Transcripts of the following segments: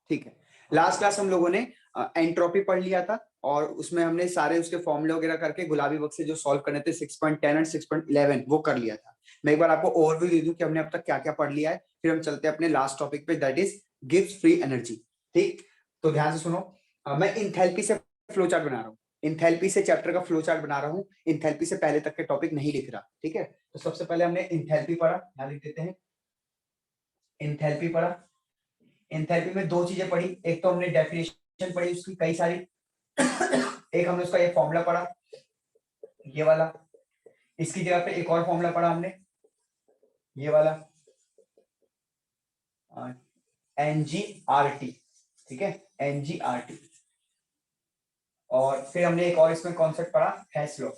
ठीक है, last class हम लोगों ने एंट्रोपी पढ़ लिया था और उसमें हमने सारे उसके फॉर्मूले वगैरह करके गुलाबी बक्से से जो सॉल्व करने थे 6.10 और 6.11 वो कर लिया था। मैं एक बार आपको ओवरव्यू दे दूं कि हमने अब तक क्या क्या पढ़ लिया है, फिर हम चलते हैं अपने लास्ट टॉपिक पे, that is gives free energy. ठीक, तो ध्यान से सुनो, मैं इंथैल्पी से फ्लो चार्ट बना रहा हूँ, इंथैल्पी से चैप्टर का फ्लो चार्ट बना रहा हूँ, इंथैल्पी से पहले तक के टॉपिक नहीं लिख रहा। ठीक है, तो सबसे पहले हमने इंथैल्पी पढ़ा, यहाँ लिख देते हैं इंथैल्पी पढ़ा। एंथैल्पी में दो चीजें पढ़ी, एक तो हमने डेफिनेशन पढ़ी उसकी कई सारी, एक हमने उसका ये फॉर्मूला पढ़ा ये वाला, इसकी जगह पे एक और फॉर्मूला पढ़ा हमने ये वाला एनजीआरटी। ठीक है, एनजीआरटी। और फिर हमने एक और इसमें कॉन्सेप्ट पढ़ा हेस लॉ।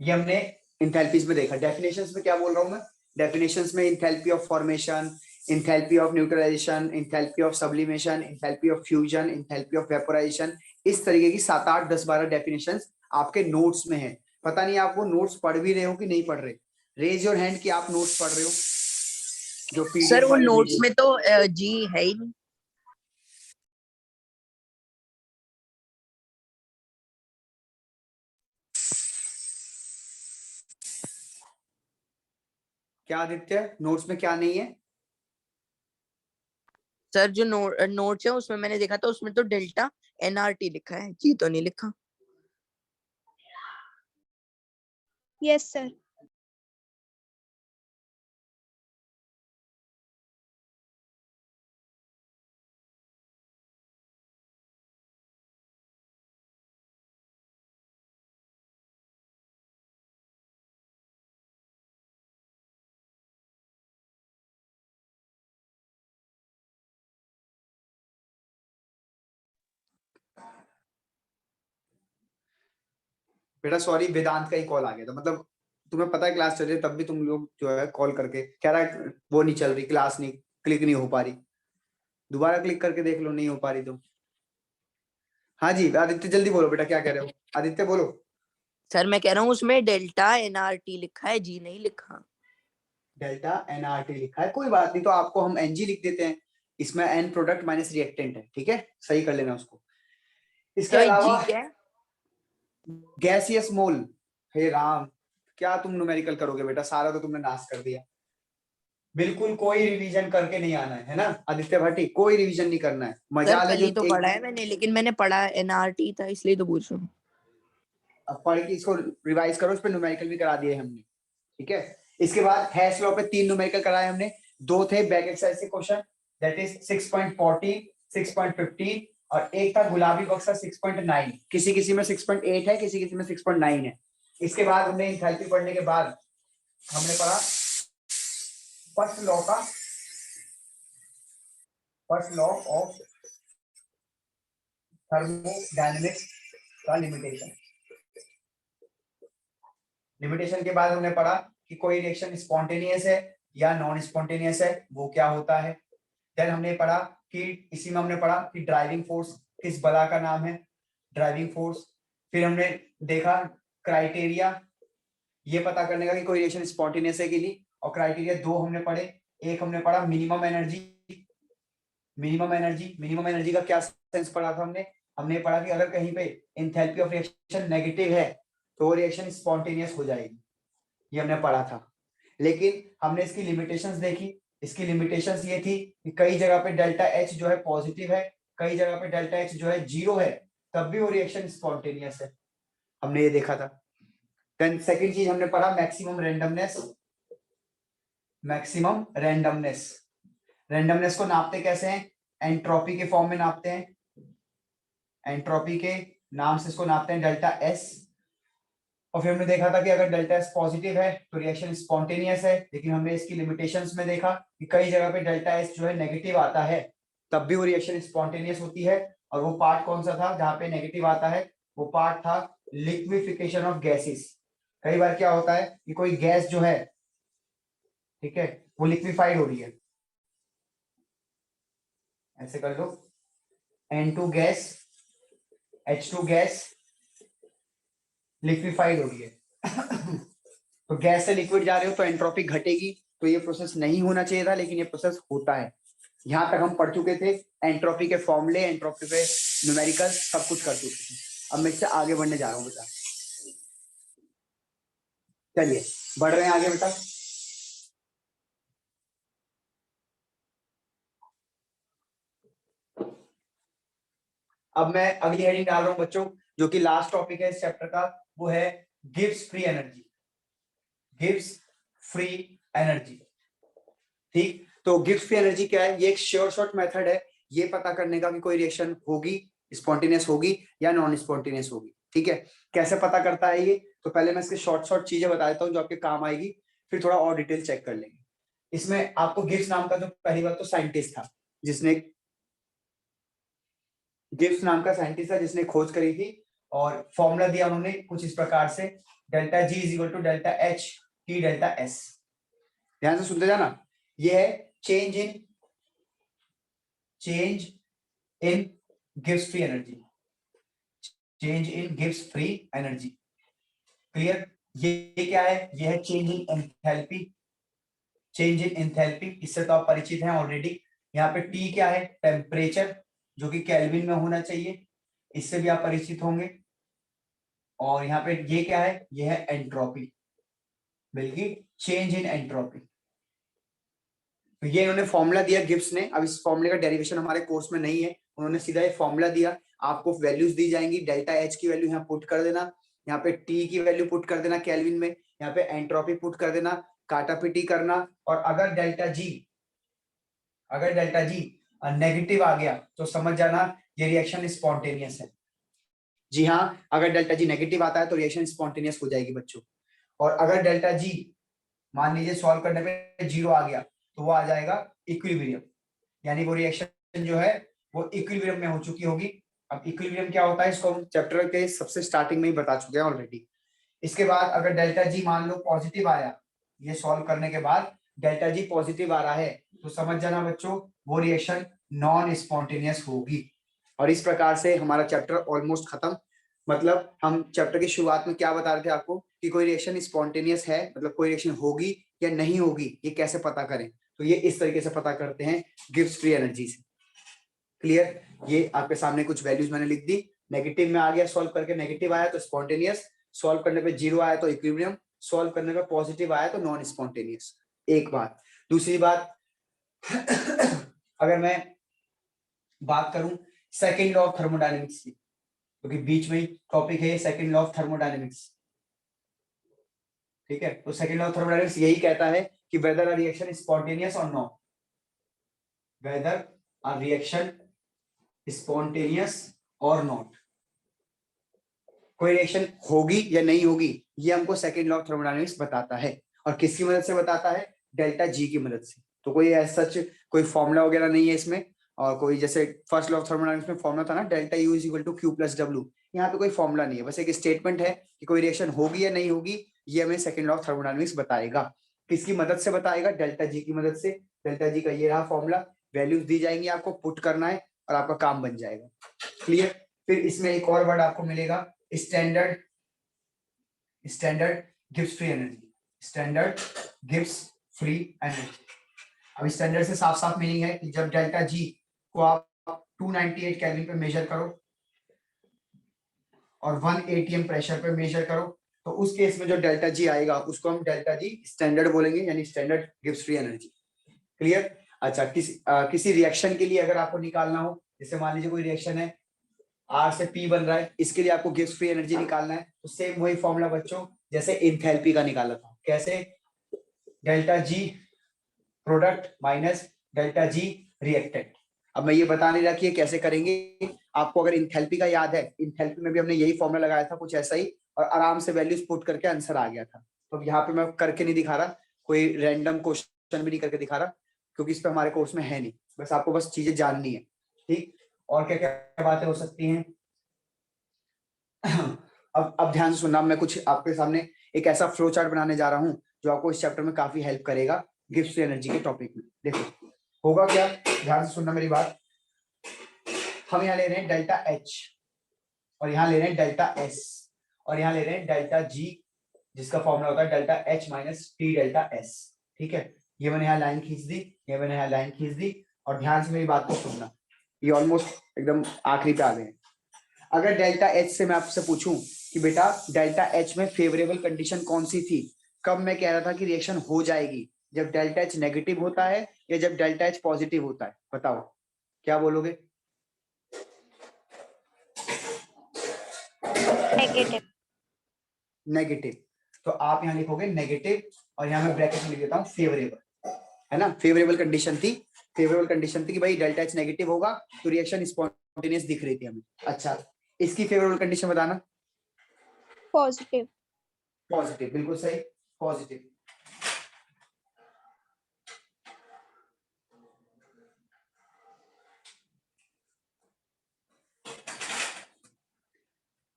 ये हमने इंथैल्पीज में देखा। डेफिनेशंस में क्या बोल रहा हूं मैं, डेफिनेशंस में enthalpy of formation, enthalpy of neutralisation, enthalpy of sublimation, enthalpy of fusion, enthalpy of vaporisation, इस तरीके की 7 8 10 12 डेफिनेशंस आपके नोट्स में है। पता नहीं आप वो नोट्स पढ़ भी रहे हो कि नहीं पढ़ रहे। रेज योर हैंड कि आप नोट्स पढ़ रहे हो जो सर पीडीएफ वो वाले नोट्स वीडियो। में तो जी है ही नहीं। क्या आदित्य, नोट्स में क्या नहीं है? सर जो नोट्स है उसमें मैंने देखा था, उसमें तो डेल्टा एनआरटी लिखा है, जी तो नहीं लिखा। Yes sir. बेटा सॉरी, वेदांत का ही कॉल आ गया था, मतलब तुम्हें पता है क्लास चल रही है तब भी तुम लोग जो है कॉल करके कह रहा है वो नहीं चल रही क्लास, नहीं क्लिक नहीं हो पा रही। दोबारा क्लिक करके देख लो, नहीं हो पा रही तो। हाँ जी आदित्य जल्दी बोलो बेटा, क्या कह रहे हो? आदित्य बोलो। सर मैं कह रहा हूँ उसमें डेल्टा एनआरटी लिखा है, जी नहीं लिखा। डेल्टा एनआरटी लिखा है, कोई बात नहीं, तो आपको हम एनजी लिख देते हैं, इसमें एन प्रोडक्ट माइनस रिएक्टेंट है। ठीक है, सही कर लेना उसको। इसके क्या अलावा जी क्या है? गैसियस मोल, हे राम, क्या तुम न्यूमेरिकल करोगे बेटा, सारा तो तुमने नाश कर दिया। बिल्कुल कोई रिवीजन करके नहीं आना है ना आदित्य भाटी, कोई रिवीजन नहीं करना है। सर मजाल है कल जो ही तो पढ़ा है मैंने, लेकिन मैंने पढ़ा एनआरटी था इसलिए तो पूछ रहा हूँ। अब पढ़ के इसको रिवाइज करो, इस पे न्यूमेरिकल भी करा दिए हमने। ठीक है, इसके बाद हैश लॉ पे 3 न्यूमेरिकल कराए हमने, 2 थे बैक एक्सरसाइज के क्वेश्चन, दैट इज 6.40 6.15, और एक था गुलाबी बक्सा 6.9। किसी किसी में 6.8 है, किसी किसी में 6.9 है। इसके बाद हमने एंथैल्पी पढ़ने के बाद हमने पढ़ा फर्स्ट लॉ का, फर्स्ट लॉ ऑफ थर्मोडायनेमिक्स का लिमिटेशन। लिमिटेशन के बाद हमने पढ़ा कि कोई रिएक्शन स्पॉन्टेनियस है या नॉन स्पॉन्टेनियस है, वो क्या होता है। देन हमने पढ़ा कि इसी में हमने पढ़ा कि ड्राइविंग फोर्स किस बला का नाम है, ड्राइविंग फोर्स। फिर हमने देखा क्राइटेरिया ये पता करने का कि कोई रिएक्शन स्पॉन्टेनियस है कि नहीं, और क्राइटेरिया 2 हमने पढ़े। एक हमने पढ़ा minimum energy, minimum energy, minimum energy का क्या सेंस पढ़ा था हमने, हमने पढ़ा कि अगर कहीं पे एंथैल्पी ऑफ रिएक्शन नेगेटिव है तो वो रिएक्शन स्पॉन्टेनियस हो जाएगी, ये हमने पढ़ा था। लेकिन हमने इसकी लिमिटेशंस देखी, इसकी लिमिटेशंस ये थी कि कई जगह पे डेल्टा एच जो है पॉजिटिव है, कई जगह पे डेल्टा एच जो है 0 है, तब भी वो रिएक्शन स्पॉन्टेनियस है, हमने ये देखा था। देन सेकंड चीज हमने पढ़ा maximum randomness, maximum randomness. Randomness को नापते कैसे हैं, एंट्रोपी के फॉर्म में नापते हैं, एंट्रोपी के नाम से इसको नापते हैं डेल्टा एस। और फिर हमने देखा था कि अगर डेल्टा एस पॉजिटिव है तो रिएक्शन स्पॉन्टेनियस है, लेकिन हमने इसकी लिमिटेशंस में देखा कि कई जगह पे डेल्टा एस जो है नेगेटिव आता है, तब भी वो रिएक्शन स्पॉन्टेनियस होती है। और वो पार्ट कौन सा था जहां पे नेगेटिव आता है, वो पार्ट था लिक्विफिकेशन ऑफ गैसेस। कई बार क्या होता है कि कोई गैस जो है, ठीक है, वो लिक्विफाइड हो रही है, ऐसे कर लो, N2 gas, H2 gas liquefied हो रही है तो गैस से लिक्विड जा रहे हो तो एंट्रोपी घटेगी, तो ये प्रोसेस नहीं होना चाहिए था, लेकिन ये प्रोसेस होता है। यहाँ तक हम पढ़ चुके थे, एंट्रोपी के फॉर्मूले, एंट्रोपी के न्यूमेरिकल सब कुछ कर चुके थे। अब मैं इससे आगे बढ़ने जा रहा हूँ बेटा। चलिए बढ़ रहे हैं आगे बेटा। अब मैं अगली हेडिंग डाल रहा हूं बच्चों, जो कि लास्ट टॉपिक है इस चैप्टर का, वो है Gibbs free energy. Gibbs free energy, ठीक। तो गिब्स फ्री एनर्जी क्या है? ये एक श्योर शॉट मेथड है ये पता करने का कि कोई रिएक्शन होगी, स्पॉन्टेनियस होगी या नॉन स्पॉन्टेनियस होगी, ठीक है। कैसे पता करता है ये? तो पहले मैं इसके शॉर्ट चीजें बता देता हूँ जो आपके काम आएगी, फिर थोड़ा और डिटेल चेक कर लेंगे। इसमें आपको गिब्स नाम का जो पहली बार तो साइंटिस्ट था जिसने गिब्स नाम का साइंटिस्ट था जिसने खोज करी थी, और फॉर्मूला दिया उन्होंने कुछ इस प्रकार से, delta G is equal to delta H T delta S. ध्यान से सुनते जाना। ये है change in Gibbs free energy, change in Gibbs free energy. Clear? ये क्या है? ये है change in enthalpy, change in enthalpy, इससे तो आप परिचित हैं ऑलरेडी। यहाँ पे टी क्या है? टेम्परेचर, जो कि केल्विन में होना चाहिए, इससे भी आप परिचित होंगे। और यहाँ पे ये क्या है? ये है एंट्रोपी, बल्कि चेंज इन एंट्रोपी। तो ये इन्होंने फॉर्मूला दिया गिब्स ने। अब इस फॉर्मूले का डेरिवेशन हमारे कोर्स में नहीं है, उन्होंने सीधा ये फॉर्मूला दिया। आपको वैल्यूज दी जाएंगी, डेल्टा एच की वैल्यू यहाँ पुट कर देना, यहाँ पे टी की वैल्यू पुट कर देना केल्विन में, यहाँ पे एंट्रोपी पुट कर देना, काटापीटी करना। और अगर डेल्टा जी नेगेटिव आ गया तो समझ जाना ये रिएक्शन स्पॉन्टेनियस है। जी हाँ, अगर डेल्टा जी नेगेटिव आता है तो रिएक्शन स्पॉन्टेनियस हो जाएगी बच्चों। और अगर डेल्टा जी मान लीजिए सॉल्व करने पे 0 आ गया तो वो आ जाएगा इक्विलिब्रियम, यानी वो रिएक्शन जो है वो इक्विलिब्रियम में हो चुकी होगी। अब इक्विलिब्रियम क्या होता है इसको हम चैप्टर के सबसे स्टार्टिंग में ही बता चुके हैं ऑलरेडी। इसके बाद अगर डेल्टा जी मान लो पॉजिटिव आया, ये सॉल्व करने के बाद डेल्टा जी पॉजिटिव आ रहा है, तो समझ जाना बच्चों वो रिएक्शन नॉन स्पॉन्टेनियस होगी। और इस प्रकार से हमारा चैप्टर ऑलमोस्ट खत्म। मतलब हम चैप्टर की शुरुआत में क्या बता रहे थे आपको कि कोई रिएक्शन स्पॉन्टेनियस है, मतलब कोई रिएक्शन होगी या नहीं होगी, ये कैसे पता करें? तो ये इस तरीके से पता करते हैं गिब्स फ्री एनर्जी से। क्लियर? ये आपके सामने कुछ वैल्यूज मैंने लिख दी। नेगेटिव में आ गया सॉल्व करके, नेगेटिव आया तो स्पॉन्टेनियस, सॉल्व करने पे 0 आया तो इक्विलिब्रियम, सॉल्व करने पे पॉजिटिव आया तो नॉन स्पॉन्टेनियस। एक बात। दूसरी बात अगर मैं बात करूं सेकंड लॉ ऑफ थर्मोडायनेमिक्स की, क्योंकि बीच में ही टॉपिक है सेकंड लॉ ऑफ थर्मोडायनेमिक्स, ठीक है। तो सेकंड लॉ ऑफ थर्मोडायनेमिक्स यही कहता है कि वेदर अ रिएक्शन स्पॉन्टेनियस और not, weather a reaction spontaneous और नॉट, कोई रिएक्शन होगी या नहीं होगी, ये हमको सेकंड लॉ ऑफ थर्मोडायनेमिक्स बताता है। और किसकी मदद से बताता है? डेल्टा जी की मदद से। तो कोई सच कोई फॉर्मूला वगैरह नहीं है इसमें, और कोई जैसे फर्स्ट लॉ ऑफ थर्मोडायनेमिक्स में फॉर्मूला था ना delta U is equal to Q plus W, यहाँ पे कोई फॉर्मूला नहीं है, बस एक स्टेटमेंट है कि कोई रिएक्शन होगी या नहीं होगी, ये हमें सेकंड लॉ ऑफ थर्मोडायनेमिक्स बताएगा। किसकी मदद से बताएगा? डेल्टा जी की मदद से। डेल्टा जी का ये रहा फॉर्मूला, वैल्यूज दी जाएंगी, आपको पुट करना है और आपका काम बन जाएगा। क्लियर? फिर इसमें एक और वर्ड आपको मिलेगा, standard Gibbs free energy, standard Gibbs free energy. अब स्टैंडर्ड से साफ साफ मीनिंग है कि जब डेल्टा जी को आप 298 केल्विन पे मेजर करो और 1 atm प्रेशर पे मेजर करो, तो उस केस में जो डेल्टा जी आएगा उसको हम डेल्टा जी स्टैंडर्ड बोलेंगे, यानी standard Gibbs free energy. Clear? अच्छा, किसी रिएक्शन के लिए अगर आपको निकालना हो, जैसे मान लीजिए कोई रिएक्शन है R से P बन रहा है, इसके लिए आपको गिब्स फ्री एनर्जी निकालना है, तो सेम वही फॉर्मूला बच्चों जैसे एंथैल्पी का निकाला था। कैसे? Delta G product minus delta G reactant. अब मैं ये बता नहीं रहा कि ये कैसे करेंगे, आपको अगर एंथैल्पी का याद है, एंथैल्पी में भी हमने यही फॉर्मूला लगाया था कुछ ऐसा ही, और आराम से वैल्यूज पुट करके आंसर आ गया था। तो यहाँ पे मैं करके नहीं दिखा रहा, कोई रैंडम क्वेश्चन भी नहीं करके दिखा रहा, क्योंकि इस पे हमारे कोर्स में है नहीं, बस आपको बस चीजें जाननी है, ठीक। और क्या क्या बातें हो सकती हैं? अब ध्यान से सुनना, मैं कुछ आपके सामने एक ऐसा फ्लो चार्ट बनाने जा रहा हूं जो आपको इस चैप्टर में काफी हेल्प करेगा गिब्स फ्री एनर्जी के टॉपिक में। देखो होगा क्या, ध्यान से सुनना मेरी बात। हम यहाँ ले रहे हैं डेल्टा एच, और यहाँ ले रहे हैं डेल्टा एस, और यहाँ ले रहे हैं डेल्टा जी, जिसका फॉर्मूला होता है delta H minus T delta S, ठीक है। ये मैंने यहाँ लाइन खींच दी, ये मैंने यहाँ लाइन खींच दी, और ध्यान से मेरी बात को सुनना, ये ऑलमोस्ट एकदम आखिरी पे आ गए हैं। अगर डेल्टा एच से मैं आपसे पूछूं कि बेटा डेल्टा एच में फेवरेबल कंडीशन कौन सी थी, कब मैं कह रहा था कि रिएक्शन हो जाएगी, जब डेल्टा एच नेगेटिव होता है या जब डेल्टा एच पॉजिटिव होता है, बताओ क्या बोलोगे? नेगेटिव। नेगेटिव, तो आप यहाँ लिखोगे नेगेटिव और यहाँ मैं ब्रैकेट में लिख देता हूँ फेवरेबल, है ना। फेवरेबल कंडीशन थी, फेवरेबल कंडीशन थी कि भाई डेल्टा एच नेगेटिव होगा तो रिएक्शन स्पॉन्टेनियस दिख रही थी हमें। अच्छा, इसकी फेवरेबल कंडीशन बताना। पॉजिटिव। पॉजिटिव, बिल्कुल सही, पॉजिटिव।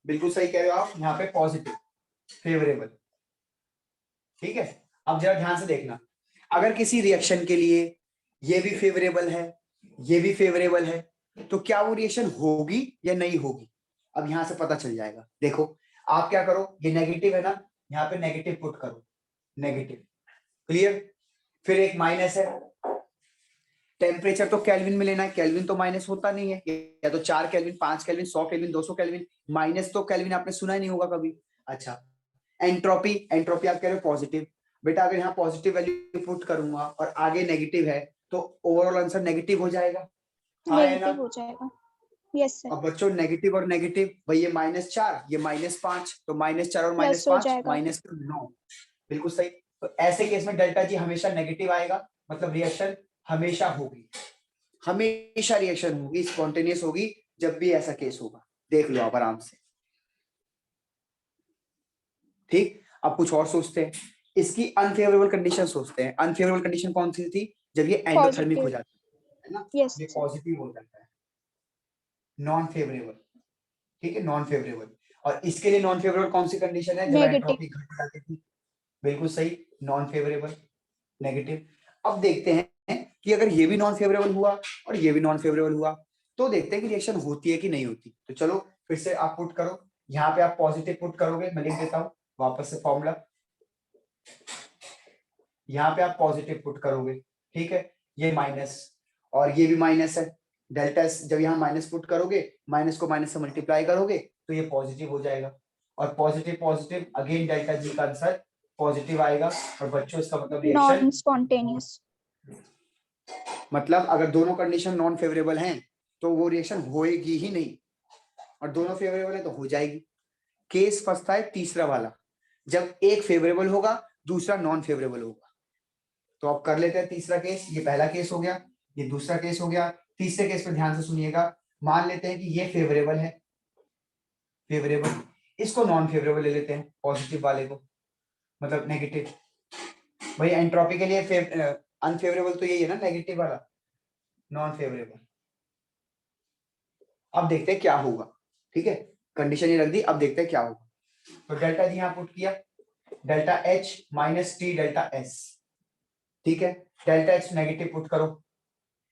बिल्कुल सही कह रहे हो आप, यहाँ पे पॉजिटिव फेवरेबल। ठीक है, अब जरा ध्यान से देखना, अगर किसी रिएक्शन के लिए ये भी फेवरेबल है, ये भी फेवरेबल है, तो क्या वो रिएक्शन होगी या नहीं होगी? अब यहां से पता चल जाएगा। देखो आप क्या करो, ये नेगेटिव है ना, यहाँ पे नेगेटिव पुट करो, नेगेटिव, क्लियर। फिर एक माइनस है, टेम्परेचर तो केल्विन में लेना है, केल्विन तो माइनस होता नहीं है, या तो 4 kelvin, 5 kelvin, 100 kelvin, 200 kelvin, minus तो केल्विन आपने सुना ही नहीं होगा कभी। अच्छा, एंट्रोपी, एंट्रोपी आप कह रहे हो पॉजिटिव, बेटा अगर यहाँ पॉजिटिव वैल्यू पुट करूंगा और आगे नेगेटिव है तो ओवरऑल आंसर नेगेटिव हो जाएगा, हाँ है ना। नेगेटिव हो जाएगा। Yes sir. अब बच्चों नेगेटिव और नेगेटिव, भाई ये -4 ये -5, तो -4 और प्लस हो -5 जाएगा। -9, बिल्कुल सही। तो ऐसे केस में डेल्टा जी हमेशा नेगेटिव आएगा, मतलब रिएक्शन हमेशा होगी, हमेशा रिएक्शन होगी, स्पॉन्टेनियस होगी जब भी ऐसा केस होगा, देख लो आप आराम से। ठीक, अब कुछ और सोचते हैं, इसकी अनफेवरेबल कंडीशन सोचते हैं। अनफेवरेबल कंडीशन कौन सी थी? जब ये एंडोथर्मिक हो पॉजिटिव। जाता है ना, यस ये सर। पॉजिटिव हो जाता है, नॉन फेवरेबल। ठीक है, नॉन फेवरेबल। और इसके लिए नॉन फेवरेबल कौन सी कंडीशन है? जब नेगेटिव। एंट्रोपी घट जाती थी, बिल्कुल सही, नॉन फेवरेबल, नेगेटिव। अब देखते हैं कि अगर ये भी नॉन फेवरेबल हुआ और ये भी नॉन फेवरेबल हुआ, तो देखते हैं कि रिएक्शन होती है कि नहीं होती। तो चलो फिर से आप पुट करो, यहाँ पे आप पॉजिटिव पुट करोगे, मैं लिख देता हूं वापस से फॉर्मूला, यहाँ पे आप पॉजिटिव पुट करोगे, ठीक है, ये माइनस और ये भी माइनस है, डेल्टा जब यहाँ माइनस पुट करोगे, माइनस को माइनस से मल्टीप्लाई करोगे तो ये पॉजिटिव हो जाएगा, और positive positive again delta G का आंसर पॉजिटिव आएगा। और बच्चों इसका मतलब रिएक्शन, नॉन स्पॉन्टेनियस। मतलब अगर दोनों कंडीशन नॉन फेवरेबल हैं तो वो रिएक्शन होएगी ही नहीं, और दोनों फेवरेबल है तो हो जाएगी। केस फंसता है तीसरा वाला, जब एक फेवरेबल होगा दूसरा नॉन फेवरेबल होगा। तो आप कर लेते हैं तीसरा केस, ये पहला केस हो गया, ये दूसरा केस हो गया। तीसरे केस पे ध्यान से सुनिएगा, मान लेते हैं कि ये फेवरेबल है, फेवरेबल, इसको नॉन फेवरेबल ले लेते हैं, पॉजिटिव वाले को, मतलब नेगेटिव। भाई एंट्रोपी के लिए अनफेवरेबल तो यही है ना, नेगेटिव वाला, नॉन फेवरेबल। अब देखते हैं क्या होगा, ठीक है, कंडीशन ये रख दी, अब देखते हैं क्या होगा। तो डेल्टा जी यहाँ पुट किया, delta H minus T delta S, ठीक है, डेल्टा एच नेगेटिव पुट करो,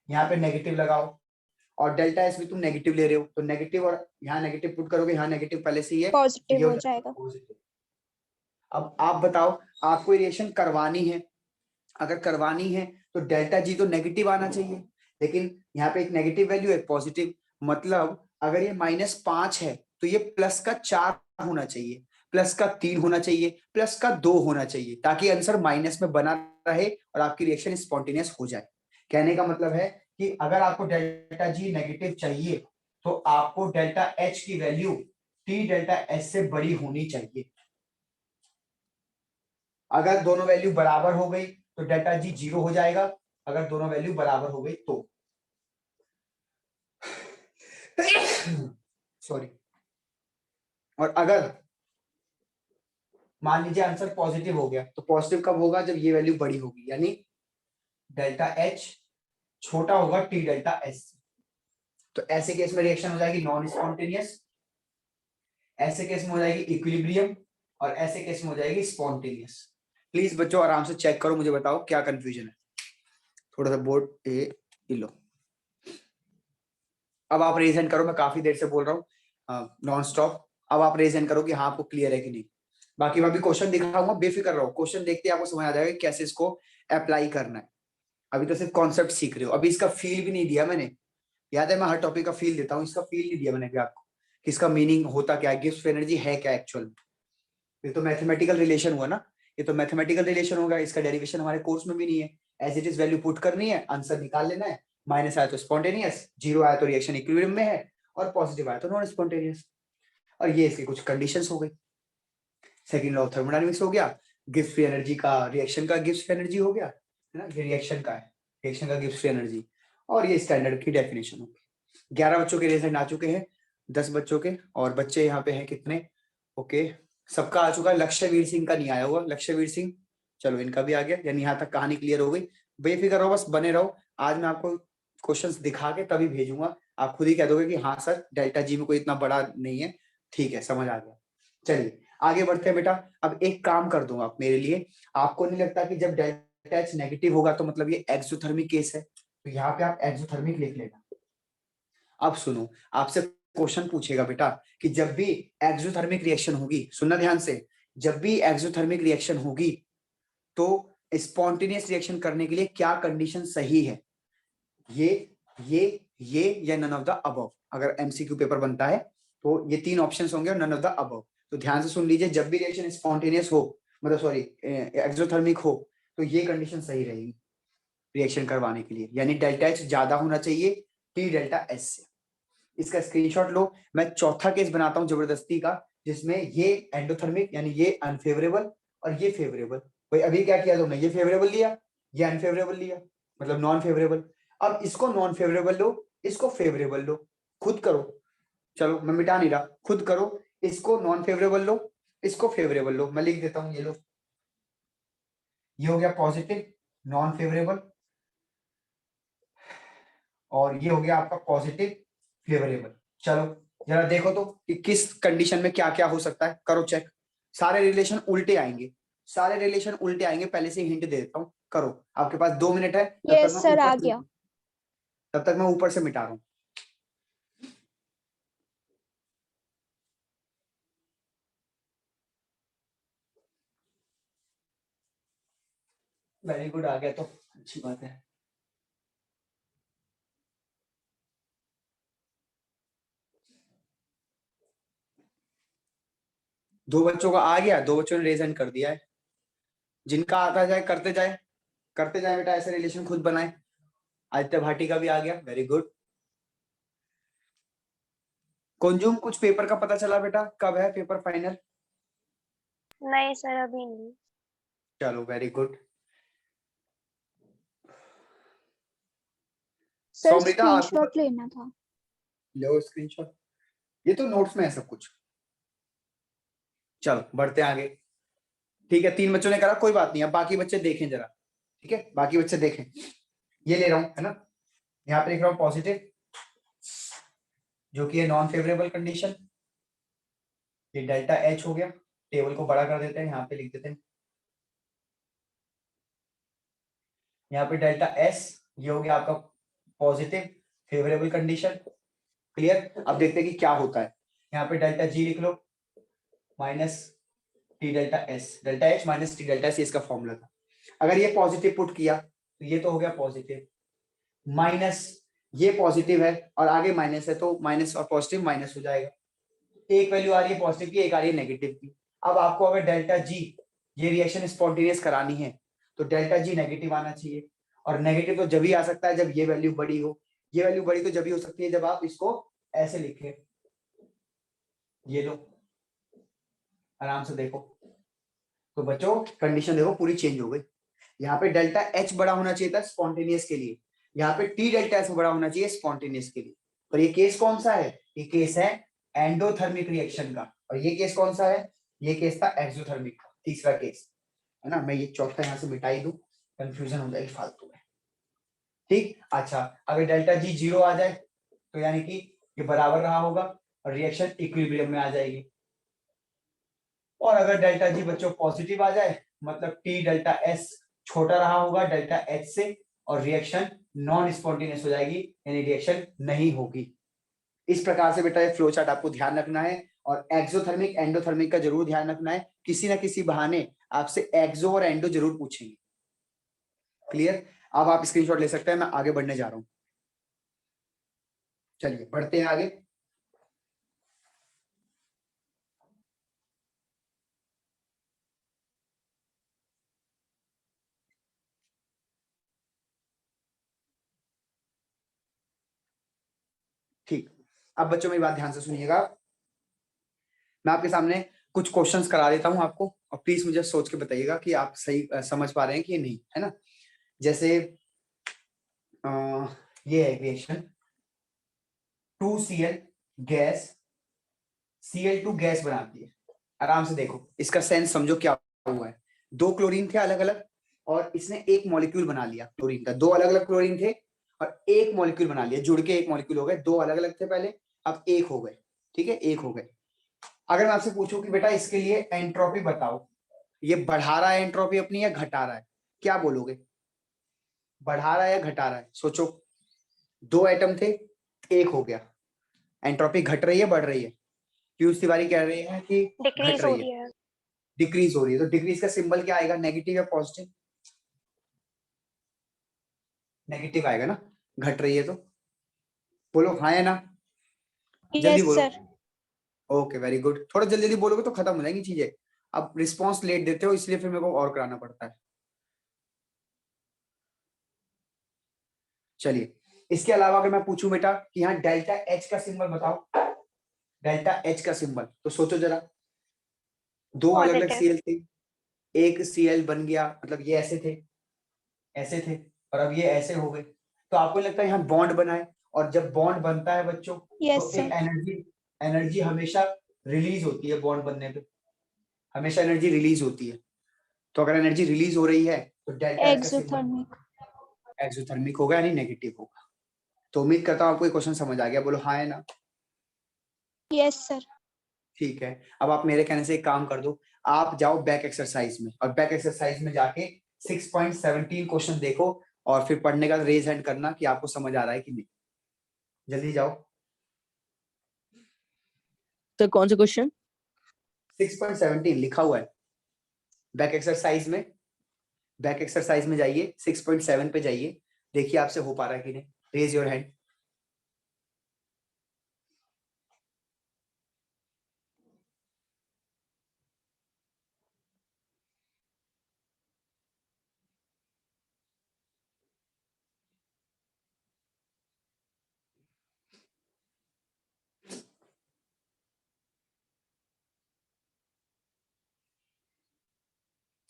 यहाँ पे नेगेटिव लगाओ, और डेल्टा एस भी तुम नेगेटिव ले रहे हो तो नेगेटिव, और यहाँ नेगेटिव पुट करोगे, यहाँ नेगेटिव पहले से ही है, तो ये पॉजिटिव हो हो जाएगा जाएगा। पॉजिटिव। अब आप बताओ, आपको रिएक्शन करवानी है, अगर करवानी है तो डेल्टा जी तो नेगेटिव आना चाहिए, लेकिन यहाँ पे एक नेगेटिव वैल्यू है, पॉजिटिव, मतलब अगर ये -5 है तो ये +4 होना चाहिए, +3 होना चाहिए, +2 होना चाहिए, ताकि आंसर माइनस में बना रहे और आपकी रिएक्शन स्पॉन्टेनियस हो जाए। कहने का मतलब है कि अगर आपको डेल्टा जी नेगेटिव चाहिए तो आपको डेल्टा एच की वैल्यू टी डेल्टा एस से बड़ी होनी चाहिए। अगर दोनों वैल्यू बराबर हो गई तो डेल्टा जी 0 हो जाएगा, अगर दोनों वैल्यू बराबर हो गई तो सॉरी। और अगर मान लीजिए आंसर पॉजिटिव हो गया, तो पॉजिटिव कब होगा? जब ये वैल्यू बड़ी होगी, यानी डेल्टा एच छोटा होगा टी डेल्टा एस। तो ऐसे केस में रिएक्शन हो जाएगी नॉन स्पॉन्टेनियस, ऐसे केस में हो जाएगी इक्विलिब्रियम, और ऐसे केस में हो जाएगी स्पॉन्टेनियस। प्लीज बच्चों आराम से चेक करो, मुझे बताओ क्या कंफ्यूजन है। थोड़ा सा बोर्ड ए लो, अब आप रेज हैंड करो, मैं काफी देर से बोल रहा हूँ नॉन स्टॉप। अब आप रेज हैंड करो कि हाँ आपको क्लियर है कि नहीं। बाकी मैं भी क्वेश्चन दिखाऊंगा, बेफिक्र रहो, क्वेश्चन देखते ही आपको समझ आ जाएगा कि कैसे इसको अप्लाई करना है। अभी तो सिर्फ कॉन्सेप्ट सीख रहे हो, अभी इसका फील भी नहीं दिया मैंने। याद है मैं हर टॉपिक का फील देता हूँ, इसका फील नहीं दिया मैंने अभी आपको कि इसका मीनिंग होता क्या है, गिब्स एनर्जी है क्या एक्चुअल। ये तो मैथमेटिकल रिलेशन हुआ ना, ये तो मैथमेटिकल रिलेशन होगा, इसका डेरिवेशन हमारे कोर्स में भी नहीं है। एज इट इज वैल्यू पुट करनी है, आंसर निकाल लेना है। माइनस आया तो स्पॉन्टेनियस, जीरो आया तो रिएक्शन इक्विलिब्रियम में है, और पॉजिटिव आया तो नॉन स्पॉन्टेनियस। और ये इसकी कुछ कंडीशंस हो गई। सेकंड लॉ ऑफ थर्मोडायनामिक्स हो गया, गिब्स फ्री एनर्जी का, रिएक्शन का गिब्स फ्री एनर्जी हो गया है ना, ये रिएक्शन का है, रिएक्शन का गिब्स फ्री एनर्जी, और ये स्टैंडर्ड की डेफिनेशन होगी। 11 बच्चों के रिजल्ट आ चुके हैं, 10 बच्चों के, और बच्चे यहाँ पे हैं कितने, ओके सबका आ चुका है। लक्ष्यवीर सिंह का नहीं आया हुआ, लक्ष्यवीर सिंह, चलो इनका भी आ गया, यानी यहाँ तक कहानी क्लियर हो गई। बेफिक्र रहो, बस बने रहो। आज मैं आपको क्वेश्चंस दिखा के तभी भेजूंगा, आप खुद ही कह दोगे कि हाँ सर डेल्टा जी में कोई इतना बड़ा नहीं है, ठीक है समझ आ गया। चलिए आगे बढ़ते हैं बेटा। अब एक काम कर दूंगा आप मेरे लिए, आपको नहीं लगता कि जब डेल्टा एच नेगेटिव होगा तो मतलब ये एक्सोथर्मिक केस है, तो यहाँ पे आप एक्सोथर्मिक लिख लेना। अब सुनो, आपसे क्वेश्चन पूछेगा बेटा कि जब भी एक्सोथर्मिक रिएक्शन होगी, सुनना ध्यान से, जब भी एक्सोथर्मिक रिएक्शन होगी तो स्पॉन्टेनियस रिएक्शन करने के लिए क्या कंडीशन सही है, ये या नन ऑफ द अबव। अगर एमसीक्यू पेपर बनता है तो ये 3 ऑप्शंस होंगे और नन ऑफ द अबव। तो ध्यान से सुन लीजिए, जब भी रिएक्शन स्पॉन्टेनियस हो, मतलब सॉरी एक्सोथर्मिक हो, तो ये कंडीशन सही रहेगी रिएक्शन करवाने के लिए, यानी डेल्टा एच ज्यादा होना चाहिए टी डेल्टा एस से। इसका स्क्रीनशॉट लो, मैं चौथा केस बनाता हूं जबरदस्ती का, जिसमें ये एंडोथर्मिक यानी ये अनफेवरेबल और ये फेवरेबल। भाई अभी क्या किया तुमने, ये फेवरेबल लिया, ये अनफेवरेबल लिया, मतलब नॉन फेवरेबल। अब इसको नॉन फेवरेबल लो, इसको फेवरेबल लो, खुद करो। चलो मैं मिटा नहीं रहा, खुद करो। इसको नॉन फेवरेबल लो, इसको फेवरेबल लो, मैं लिख देता हूं, ये लो, ये हो गया पॉजिटिव नॉन फेवरेबल, और ये हो गया आपका पॉजिटिव फेवरेबल। चलो जरा देखो तो कि किस कंडीशन में क्या क्या हो सकता है, करो चेक। सारे रिलेशन उल्टे आएंगे, सारे रिलेशन उल्टे आएंगे, पहले से हिंट दे देता हूँ। करो, आपके पास 2 मिनट है, यस सर आ गया। तब तक मैं ऊपर से मिटा रहा हूँ। वेरी गुड, आ गया तो अच्छी बात है। दो बच्चों का आ गया, 2 बच्चों ने रेज हैंड कर दिया है। जिनका आता जाए करते जाए, करते जाए बेटा, ऐसे रिलेशन खुद बनाए। आदित्य भाटी का भी आ गया, वेरी गुड। कुंजुम कुछ पेपर का पता चला बेटा, कब है पेपर फाइनल? नहीं सर अभी नहीं। चलो वेरी गुड। सर सौम्रिता आपको स्क्रीनशॉट लेना था। लो स्क्रीनशॉट, ये तो नोट्स में है सब कुछ। चलो बढ़ते हैं आगे, ठीक है 3 बच्चों ने करा, कोई बात नहीं, अब बाकी बच्चे देखें जरा, ठीक है बाकी बच्चे देखें। ये ले रहा हूं है ना, यहाँ पे लिख रहा हूँ पॉजिटिव, जो कि है नॉन फेवरेबल कंडीशन। ये डेल्टा एच हो गया, टेबल को बड़ा कर देते हैं, यहाँ पे लिख देते हैं, यहाँ पे डेल्टा एस, ये हो गया आपका पॉजिटिव फेवरेबल कंडीशन। क्लियर? अब देखते हैं कि क्या होता है। यहाँ पे डेल्टा जी लिख लो, minus T delta S, delta H minus T delta S, इसका फॉर्मूला था। अगर ये पॉजिटिव पुट किया तो ये तो हो गया पॉजिटिव, माइनस ये पॉजिटिव है और आगे माइनस है, तो माइनस और पॉजिटिव माइनस हो जाएगा। एक वैल्यू आ रही है पॉजिटिव की, एक आ रही है नेगेटिव की। अब आपको अगर डेल्टा जी ये रिएक्शन स्पॉन्टेनियस करानी है तो डेल्टा जी नेगेटिव आना चाहिए, और नेगेटिव तो जब ही आ सकता है जब ये वैल्यू बड़ी हो। ये वैल्यू बड़ी तो जब ही हो सकती है जब आप इसको ऐसे लिखें, ये लो आराम से देखो। तो बच्चों कंडीशन देखो पूरी चेंज हो गई। यहाँ पे डेल्टा एच बड़ा होना चाहिए था स्पॉन्टेनियस के लिए, यहाँ पे टी डेल्टा एच बड़ा होना चाहिए स्पॉन्टेनियस के लिए। और ये केस कौन सा है? ये केस है एंडोथर्मिक रिएक्शन का, और ये केस कौन सा है? ये केस था एक्सोथर्मिक का, तीसरा केस है ना। मैं ये चौथा यहाँ से मिटाई दूं, कंफ्यूजन हो जाएगी फालतू में, ठीक। अच्छा अगर डेल्टा जी 0 आ जाए तो यानी कि ये बराबर रहा होगा और रिएक्शन इक्विलिब्रियम में आ जाएगी। और अगर डेल्टा जी बच्चों पॉजिटिव आ जाए मतलब टी डेल्टा एस छोटा रहा होगा डेल्टा एच से, और रिएक्शन नॉन स्पॉन्टेनियस हो जाएगी, यानी रिएक्शन नहीं होगी। इस प्रकार से बेटा ये फ्लो चार्ट आपको ध्यान रखना है, और एक्सोथर्मिक एंडोथर्मिक का जरूर ध्यान रखना है। किसी ना किसी बहाने आपसे एक्सो और एंडो जरूर पूछेंगे। क्लियर? अब आप स्क्रीनशॉट ले सकते हैं, मैं आगे बढ़ने जा रहा हूं। चलिए बढ़ते हैं आगे। ठीक, अब बच्चों मेरी बात ध्यान से सुनिएगा। मैं आपके सामने कुछ क्वेश्चंस करा देता हूं आपको, और प्लीज मुझे सोच के बताइएगा कि आप सही समझ पा रहे हैं कि नहीं, है ना। जैसे ये है reaction 2Cl gas Cl2 gas बनाती है। आराम से देखो, इसका सेंस समझो क्या हुआ है। दो क्लोरीन थे अलग अलग, और इसने एक मॉलिक्यूल बना लिया क्लोरीन का। दो अलग अलग क्लोरीन थे और एक मॉलिक्यूल बना लिया, जुड़ के एक मॉलिक्यूल हो गए। दो अलग अलग थे पहले, अब एक हो गए। ठीक है, एक हो गए। अगर मैं आपसे पूछूं कि बेटा इसके लिए एंट्रोपी बताओ, ये बढ़ा रहा है एंट्रोपी अपनी या घटा रहा है, क्या बोलोगे? बढ़ा रहा है या घटा रहा है? सोचो, दो एटम थे, एक हो गया। एंट्रोपी घट रही है बढ़ रही है? पीयूष तिवारी कह रहे हैं कि घट डिक्रीज हो रही रही है, है। डिक्रीज हो रही है। तो डिक्रीज का सिंबल क्या आएगा, नेगेटिव या पॉजिटिव? नेगेटिव आएगा ना, घट रही है तो। बोलो हाँ या ना, जल्दी यस बोलो। सर। ओके वेरी गुड, थोड़ा जल्दी जल्दी बोलोगे तो खत्म हो जाएंगी चीजें। अब रिस्पॉन्स लेट देते हो, इसलिए फिर मेरे को और कराना पड़ता है। चलिए, इसके अलावा अगर मैं पूछूं बेटा कि यहाँ डेल्टा एच का सिंबल बताओ, डेल्टा एच का सिंबल, तो सोचो जरा, दो अलग अलग पॉजिटिव। सीएल थे, एक सीएल बन गया, मतलब ये ऐसे थे, ऐसे थे, और अब ये ऐसे हो गए। तो आपको लगता है यहाँ बॉन्ड बना है, और जब बॉन्ड बनता है बच्चों, यस तो एक सर। एनर्जी एनर्जी हमेशा रिलीज होती है। बॉन्ड बनने पे हमेशा एनर्जी रिलीज होती है। तो अगर एनर्जी रिलीज हो रही है तो डेल्टा एच का सिंबल एक्सोथर्मिक। एक्सोथर्मिक होगा यानी नेगेटिव होगा। तो उम्मीद करता हूँ आपको ये क्वेश्चन समझ आ गया, बोलो हाँ है ना। Yes sir. ठीक है, अब आप मेरे कहने से एक काम कर दो, आप जाओ बैक एक्सरसाइज में, और बैक एक्सरसाइज में जाके 6.17 क्वेश्चन देखो, और फिर पढ़ने का रेज हैंड करना कि आपको समझ आ रहा है कि नहीं। जल्दी जाओ। तो कौन सा क्वेश्चन? 6.17 लिखा हुआ है बैक एक्सरसाइज में। बैक एक्सरसाइज में जाइए, 6.7 पे जाइए, देखिए आपसे हो पा रहा है कि नहीं। Raise your hand.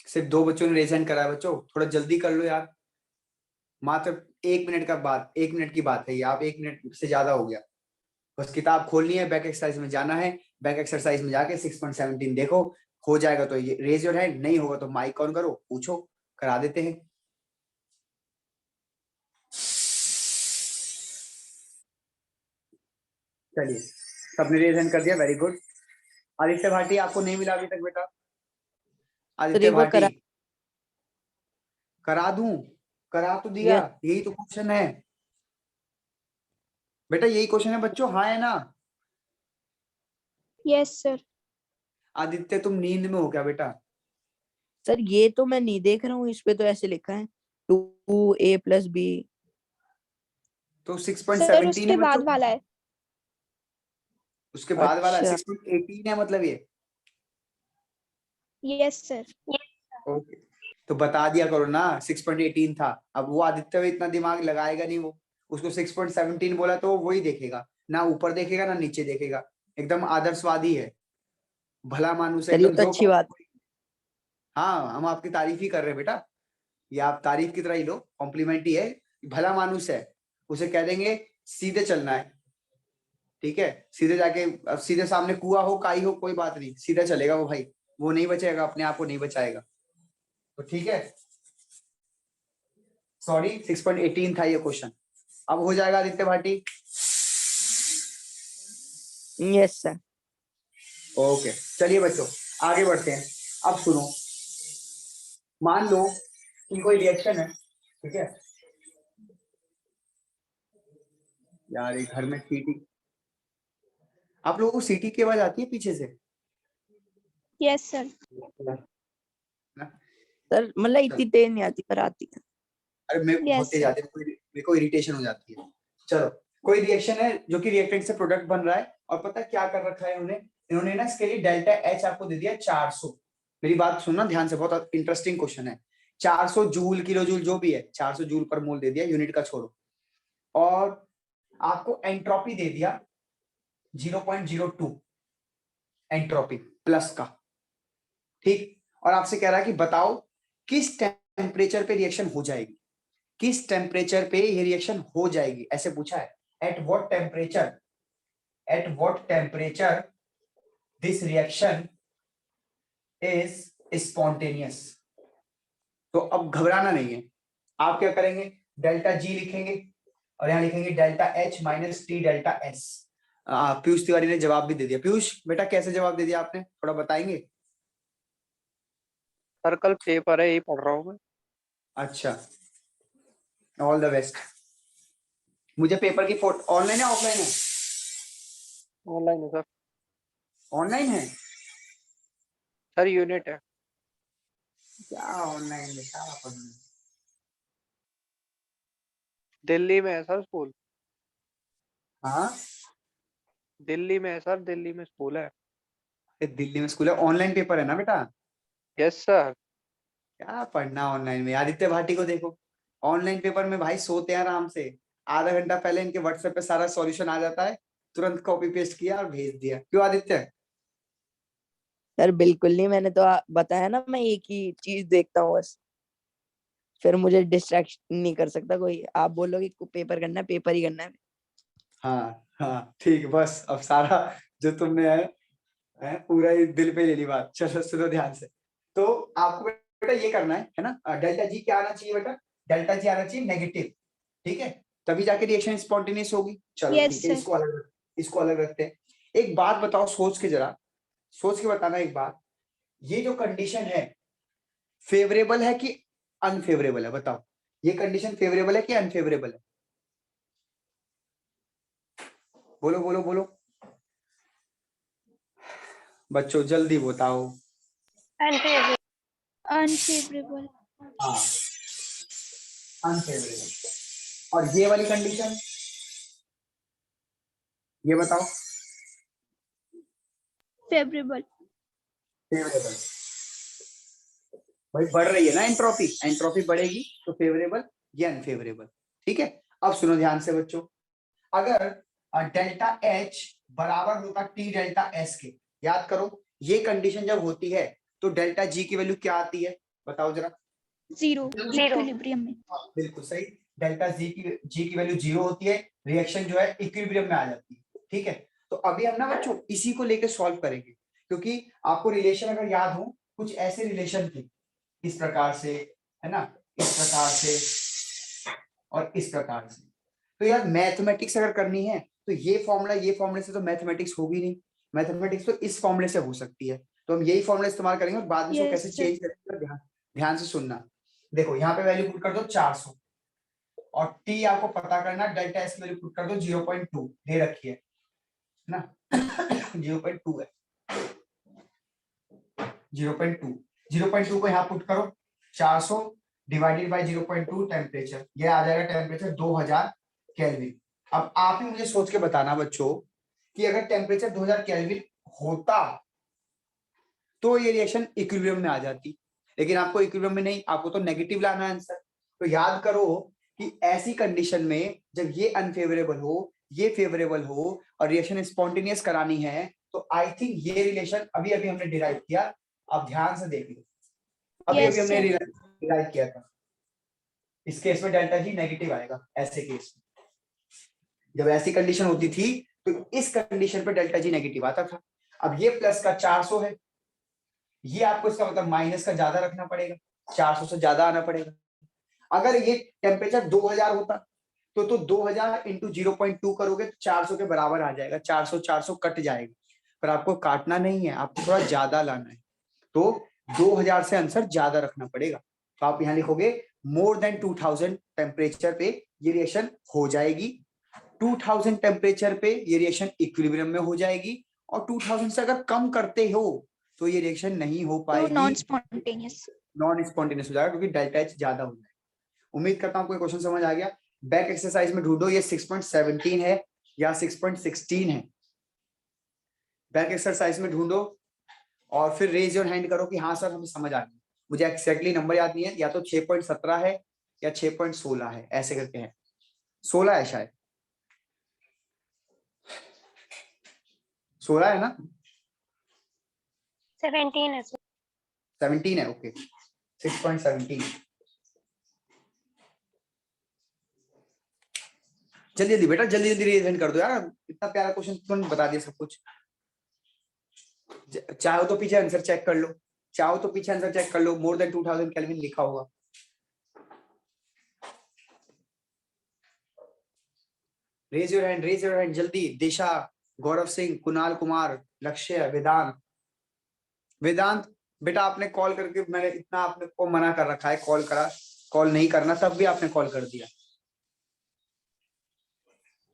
सिर्फ दो बच्चों ने रेज हैंड करा है बच्चों, थोड़ा जल्दी कर लो यार। मात्र 1 मिनट का बात, 1 मिनट की बात है ये, आप 1 मिनट से ज्यादा हो गया। बस किताब खोलनी है, बैक एक्सरसाइज में जाना है, बैक एक्सरसाइज में जाके 6.17 देखो। हो जाएगा तो ये रेज योर हैंड, नहीं होगा तो माइक ऑन करो, पूछो, करा देते हैं। चलिए, सबने रेज हैंड कर दिया, वेरी गुड। आदित्य भाटी आपको नहीं मिला अभी तक बेटा? सर आदित्य एक बार भाटी, करा। करा दूं? करा तो दिया, यस यही तो क्वेश्चन है बेटा, यही क्वेश्चन है बच्चों, हाँ है ना। Yes sir. आदित्य तुम नींद में हो क्या बेटा? सर, ये तो मैं नहीं देख रहा हूँ, इस पे तो ऐसे लिखा है 2a+b। तो सर 6.17 है उसके बच्चों, बाद वाला है। उसके बाद वाला अच्छा 6.18 है, मतलब ये। Yes sir. ओके, तो बता दिया करो ना 6.18 था। अब वो आदित्य इतना दिमाग लगाएगा नहीं, वो उसको 6.17 बोला तो वो वही देखेगा, ना ऊपर देखेगा ना नीचे देखेगा। एकदम आदर्शवादी है, भला मानुस है सर, ये एकदम, तो जो अच्छी बात है। हाँ, हम आपकी तारीफ ही कर रहे हैं बेटा, ये आप तारीफ की तरह ही लो, कॉम्प्लीमेंट ही है। भला मानुस है, उसे कह देंगे सीधे चलना है, ठीक है, सीधे जाके, अब सीधे सामने कुआं हो काई हो कोई बात नहीं, सीधा चलेगा वो भाई, वो नहीं बचेगा, अपने आप को नहीं बचाएगा। तो ठीक है, सॉरी 6.18 था ये क्वेश्चन। अब हो जाएगा Aditya Bhati. Yes sir. Okay, चलिए बच्चों आगे बढ़ते हैं। अब सुनो, मान लो कि कोई रिएक्शन है, ठीक है यार, एक घर में सीटी, आप लोगों को सीटी की आवाज आती है पीछे से? Yes sir. ना? सर मतलब चलो, इतनी तेज नहीं आती पर आती है। अरे मैं Yes, बहुत तेज sir. आती है, मेरे को इरिटेशन हो जाती है। चलो, कोई रिएक्शन है जो कि रिएक्टेंट से प्रोडक्ट बन रहा है, और पता है क्या कर रखा है इन्होंने ना इसके लिए डेल्टा एच आपको दे दिया 400। मेरी बात सुनना ध्यान से, बहुत इंटरेस्टिंग क्वेश्चन है। 400 जूल किलो जूल जो भी है, 400 जूल पर मोल दे दिया, यूनिट का छोड़ो, और आपको एंट्रोपी दे दिया 0.02 एंट्रोपी प्लस का, ठीक। और आपसे कह रहा है कि बताओ किस टेम्परेचर पे रिएक्शन हो जाएगी, किस टेम्परेचर पे ये रिएक्शन हो जाएगी, ऐसे पूछा है। At what temperature this reaction is spontaneous. तो अब घबराना नहीं है, आप क्या करेंगे, डेल्टा जी लिखेंगे और यहाँ लिखेंगे delta H minus T delta S. Piyush Tiwari ने जवाब भी दे दिया। पीयूष बेटा कैसे जवाब दे दिया आपने, थोड़ा बताएंगे? सर कल पेपर है, यही पढ़ रहा हूँ मैं। अच्छा, ऑल द बेस्ट। मुझे पेपर की फोटो ऑनलाइन है ऑफलाइन है? ऑनलाइन है सर। ऑनलाइन है सर यूनिट है। क्या? ऑनलाइन में क्या पढ़ना? दिल्ली में है सर स्कूल। हाँ, दिल्ली में है सर, दिल्ली में स्कूल है। दिल्ली में स्कूल है, ऑनलाइन पेपर है ना बेटा? Yes sir. क्या पढ़ना ऑनलाइन में? आदित्य भाटी को देखो, ऑनलाइन पेपर में भाई सोते हैं आराम से, आधा घंटा पहले इनके व्हाट्सएप पे सारा सॉल्यूशन आ जाता है, तुरंत कॉपी पेस्ट किया और भेज दिया। क्यों आदित्य? सर बिल्कुल नहीं, मैंने तो बताया ना, मैं एक ही चीज देखता हूँ बस, फिर मुझे डिस्ट्रैक्शन नहीं कर सकता कोई। आप बोलोगे पेपर करना है, पेपर ही करना है। हाँ हाँ ठीक, बस अब सारा जो तुमने है पूरा ही दिल पे ले ली बात। चलो सुनो ध्यान से, तो आपको बेटा ये करना है ना, डेल्टा जी क्या आना चाहिए बेटा? डेल्टा जी आना चाहिए नेगेटिव, ठीक है, तभी जाके रिएक्शन स्पॉन्टेनियस होगी। चलो Yes, ठीक है, sir. इसको अलग रखते हैं। एक बात बताओ, सोच के जरा, सोच के बताना एक बात, ये जो कंडीशन है फेवरेबल है कि अनफेवरेबल है? बताओ, ये कंडीशन फेवरेबल है कि अनफेवरेबल है? बोलो बोलो बोलो बच्चों, जल्दी बताओ। Unfavorable. Unfavorable. हाँ, अनफेवरेबल। और ये वाली कंडीशन, ये बताओ। Favorable. फेवरेबल। भाई बढ़ रही है ना एंट्रोपी, एंट्रोपी बढ़ेगी तो फेवरेबल या अनफेवरेबल, ठीक है। अब सुनो ध्यान से बच्चों, अगर डेल्टा एच बराबर होता टी डेल्टा एस के, याद करो ये कंडीशन जब होती है तो डेल्टा जी की वैल्यू क्या आती है, बताओ जरा। Zero. Zero. Equilibrium में. बिल्कुल सही, डेल्टा जी की वैल्यू 0 होती है, रिएक्शन जो है इक्विलिब्रियम में आ जाती है, ठीक है। तो अभी हम ना बच्चों इसी को लेकर सॉल्व करेंगे, क्योंकि आपको रिलेशन अगर याद हो, कुछ ऐसे रिलेशन थे, इस प्रकार से, है ना, इस प्रकार से और इस प्रकार से। तो यार मैथमेटिक्स अगर करनी है तो ये फॉर्मूले से तो मैथमेटिक्स होगी नहीं, मैथमेटिक्स तो इस फॉर्मूले से हो सकती है। तो हम यही फॉर्मूला इस्तेमाल करेंगे और बाद में इसको Yes, कैसे sir. चेंज करेंगे, ध्यान से सुनना। देखो यहाँ पे वैल्यू पुट कर दो 400, और टी आपको पता करना, डेल्टा एस की वैल्यू पुट कर दो 0.2 दे रखी है ना 0.2 है, 0.2 को यहाँ पुट करो, 400 डिवाइडेड बाय 0.2 टेम्परेचर, ये आ जाएगा टेम्परेचर 2000 केल्विन। अब आप ही मुझे सोच के बताना बच्चों कि अगर टेम्परेचर 2000 केल्विन होता तो ये रिएक्शन इक्विलिब्रियम में आ जाती, लेकिन आपको इक्विलिब्रियम में नहीं, आपको तो नेगेटिव लाना है आंसर। तो याद करो कि ऐसी कंडीशन में जब ये अनफेवरेबल हो, ये फेवरेबल हो और रिएक्शन स्पॉन्टेनियस करानी है, तो आई थिंक ये रिलेशन अभी अभी हमने डिराइव किया, आप ध्यान से देख लो, अभी Yes, अभी हमने sir. डिराइव किया था। इस केस में डेल्टा जी नेगेटिव आएगा, ऐसे केस में जब ऐसी कंडीशन होती थी तो इस कंडीशन पे डेल्टा जी नेगेटिव आता था। अब ये प्लस का 400 है, ये आपको इसका मतलब माइनस का ज्यादा रखना पड़ेगा, 400 से ज्यादा आना पड़ेगा। अगर ये टेम्परेचर 2000 होता तो 2000 इंटू 0.2 करोगे तो 400 के बराबर आ जाएगा, 400 कट जाएगा, पर आपको काटना नहीं है, आपको थोड़ा ज्यादा लाना है, तो 2000 से आंसर ज्यादा रखना पड़ेगा। तो आप यहाँ लिखोगे मोर देन 2000 टेम्परेचर पे ये रिएक्शन हो जाएगी, 2000 टेम्परेचर पे ये रिएक्शन इक्विलिब्रियम में हो जाएगी, और 2000 से अगर कम करते हो तो ये रिएक्शन नहीं हो तो पाएगी, non-spontaneous. नॉन स्पॉन्टेनियस हो जाएगा, क्योंकि डेल्टा एच ज्यादा हो जाएगा। उम्मीद करता हूँ कोई क्वेश्चन समझ आ गया। बैक एक्सरसाइज में ढूंढो ये 6.17 है या 6.16 है। बैक एक्सरसाइज में ढूंढो और फिर रेज योर हैंड करो कि हाँ सर हमें समझ आ गया। मुझे एक्जैक्टली नंबर याद नहीं है, या तो 6.17 है या 6.16 है, ऐसे करके है। 16 है शायद, 16 है ना? 17 है सर। 17 है, ओके। 6.17। जल्दी जल्दी बेटा, जल्दी जल्दी रेज हैंड कर दो यार, इतना प्यारा क्वेश्चन तुमने बता दिया सब कुछ। चाहो तो पीछे आंसर चेक कर लो, चाहो तो पीछे आंसर चेक कर लो, मोर देन 2000 केल्विन लिखा होगा। रेज योर हैंड जल्दी। दिशा, गौरव सिंह, कुणाल कुमार, लक्ष्य, वेदांत। वेदांत बेटा आपने कॉल करके, मैंने इतना आपने को मना कर रखा है कॉल नहीं करना, तब भी आपने कॉल कर दिया।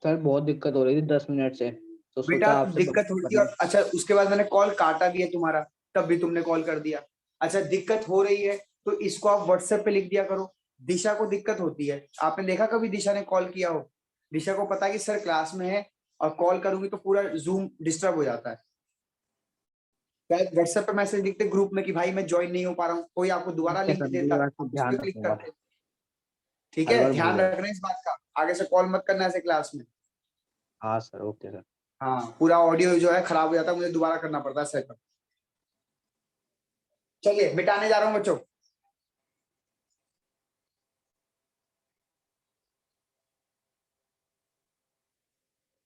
सर बहुत दिक्कत हो रही थी 10 मिनट से, तो सोचा बेटा आपसे दिक्कत हो रही थी, और अच्छा उसके बाद मैंने कॉल काटा भी है तुम्हारा, तब भी तुमने कॉल कर दिया। अच्छा दिक्कत हो रही है तो इसको आप व्हाट्सएप पे लिख दिया करो। दिशा को दिक्कत होती है, आपने देखा कभी दिशा ने कॉल किया हो? दिशा को पता है कि सर क्लास में है और कॉल करूंगी तो पूरा जूम डिस्टर्ब हो जाता है। व्हाट्सएप पे मैसेज लिखते ग्रुप में कि भाई मैं ज्वाइन नहीं हो पा रहा हूँ, कोई आपको दोबारा लिंक देता, आप उस ध्यान पे क्लिक रखूंगा। करते। ठीक हर है, बार ध्यान भूल रखना इस बात का, आगे से कॉल मत करना ऐसे क्लास में। हाँ सर, ओके सर। हाँ, पूरा ऑडियो जो है खराब हो जाता है, मुझे दोबारा करना पड़ता है सेटअप। चलिए मिटाने जा रहा हूँ बच्चों।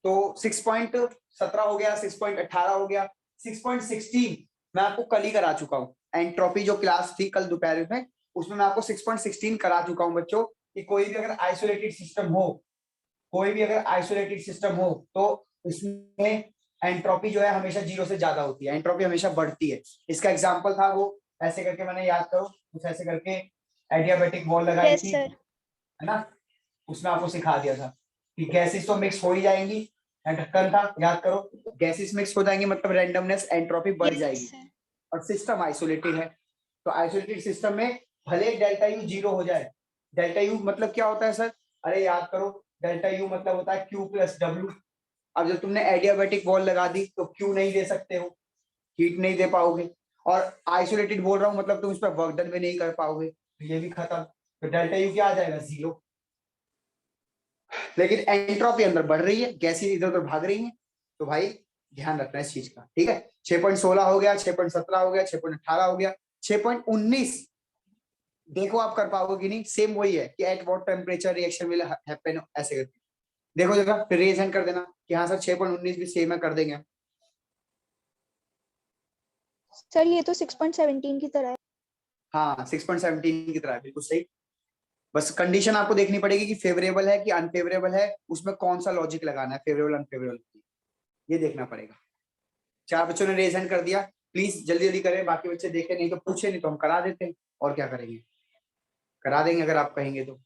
तो 6.17 हो गया, 6.18 हो गया, 6.16 मैं आपको कल ही करा चुका हूँ। एंट्रोपी जो क्लास थी कल दोपहर में, उसमें मैं आपको 6.16 करा चुका हूँ बच्चों, कि कोई भी अगर आइसोलेटेड सिस्टम हो तो उसमें एंट्रोपी जो है हमेशा 0 से ज्यादा होती है, एंट्रोपी हमेशा बढ़ती है। इसका एग्जांपल था वो ऐसे करके, मैंने याद करो कुछ ऐसे करके एडियाबेटिक वॉल लगाई यस थी, सर। है ना? उसमें आपको सिखा दिया था कि गैसेस तो मिक्स हो ही जाएंगी, ढक्कन था, याद करो, गैसेस मिक्स हो जाएंगे मतलब रैंडमनेस एंट्रोपी बढ़ यस जाएगी, सर। और सिस्टम आइसोलेटेड है। तो आइसोलेटेड सिस्टम में भले डेल्टा यू 0 हो जाए, डेल्टा यू मतलब क्या होता है सर? अरे याद करो, डेल्टा यू मतलब होता है Q प्लस W। अब जब तुमने एडियाबेटिक वॉल लगा दी तो Q नहीं दे सकते हो, हीट नहीं दे पाओगे, और आइसोलेटेड बोल रहा हूं मतलब तुम उस पर वर्क डन भी नहीं कर पाओगे, तो ये भी खत्म। तो डेल्टा यू क्या आ जाएगा? 0। लेकिन एंट्रोपी अंदर बढ़ रही है, गैसेस इधर उधर भाग रही हैं, तो भाई ध्यान रखना इस चीज का, ठीक है? 6.16 हो गया, 6.17 हो गया, 6.18 हो गया, 6.19 देखो आप कर पाओगे कि नहीं। सेम वही है कि at what temperature reaction will happen, ऐसे करके देखो जरा, फिर रेज हैंड कर देना कि हाँ सर 6.19 भी सेम है, कर देंगे। सर ये तो 6.17 की तरह है। हाँ 6.17 की तरह है, बिल्कुल सही। बस कंडीशन आपको देखनी पड़ेगी कि फेवरेबल है कि अनफेवरेबल है, उसमें कौन सा लॉजिक लगाना है, फेवरेबल अनफेवरेबल, ये देखना पड़ेगा। 4 बच्चों ने रेज हैंड कर दिया, प्लीज जल्दी जल्दी करें, बाकी बच्चे देखे नहीं तो पूछे, नहीं तो हम करा देते हैं, और क्या करेंगे, करा देंगे अगर आप कहेंगे तो,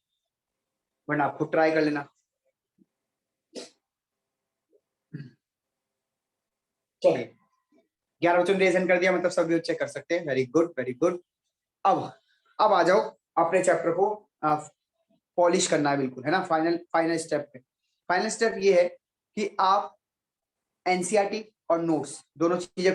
वरना आप खुद ट्राई कर लेना। चलिए 11 बच्चों ने रेज हैंड कर दिया, मतलब सभी बच्चे कर सकते हैं, वेरी गुड वेरी गुड। अब आ जाओ अपने चैप्टर को पॉलिश करना है बिल्कुल, है ना? फाइनल स्टेप पे। फाइनल स्टेप ये है कि आप एनसीईआरटी और नोट्स दोनों चीजें